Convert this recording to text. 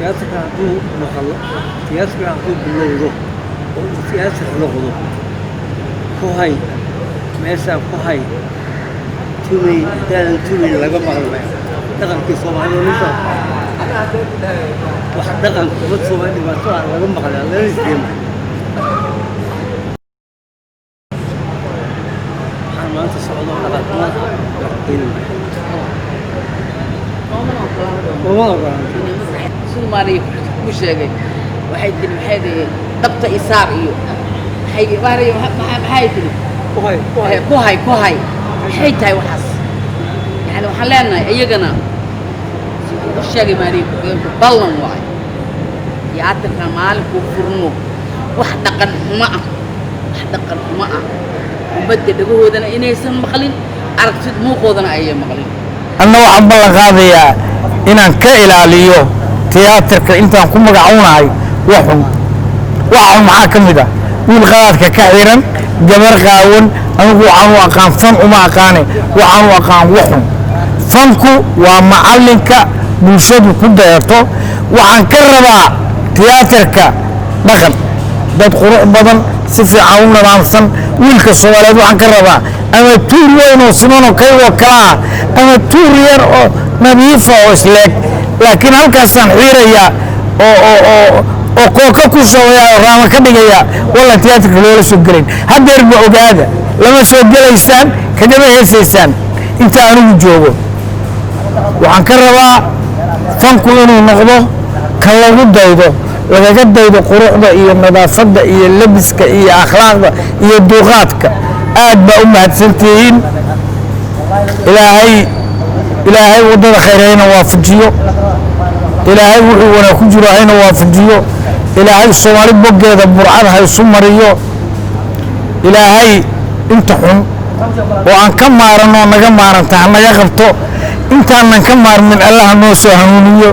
سياسة عدو مخلو سياسة عدو باللورو وسياسة اللغضو كوهاي ميسا كوهاي تومي دال تومي لغا مغلبين دقن كي صومالي ونسا واحد دقن كمت صومالي باتوها لغا مغلبين لا نسديم حرمان تصعدوا على الأطمال Soomaaliya ku sheegay waxay tiri maxay dabta isaar iyo waxay baariyo maxay tiri ku hay maxay tahay waxaas yani waxaan leenahay iyagana sheegay maari ballan waay yaa dadka maalku furno wax dhaqan xuma ah ummadda dhagoodana inaysan maqlin aragtid muuqoodana ay maqlin anna waxaan ballan qaadayaa inaan ka ilaaliyo tiyaatarka intaan ku magacawnahay waxun maxaa ka mid ah wiil qaadka ka xiran gabar qaawan anigu waxaan u aqaan fan uma aqaane waxaan u aqaan waxun fanku waa macallinka bulshadu ku dayato waxaan ka rabaa tiyaatarka dhaqan dad qurux badan si fiican u nadaamsan wiilka Soomaaliyeed waxaan ka rabaa ama tuur weyn oo simanoo kaygoo kala ama tuur yar oo nadiifa oo isleeg laakiin halkaasaan xiiraya oo kooka ku shawaya oo raama ka dhigaya walla tiyaatarka loola soo gelin haddeer ba ogaada lama soo gelaysaan kagama heesaysaan inta anigu joogo waxaan ka rabaa fanku inuu noqdo kan lagu daydo lagaga daydo quruxda iyo nadaafadda iyo labiska iyo akhlaaqda iyo duuqaadka aad baa u mahadsantihiin ilaahay wadada khayrayna waafajiyo ilaahay wuxuu wanaag ku jiro hayna waafajiyo ilaahay Soomaali boggeeda burcad ha isu mariyo ilaahay inta xun oo aan ka maarano naga maaranta naga qabto intaanan ka maarmin Allah noo soo hanuuniyo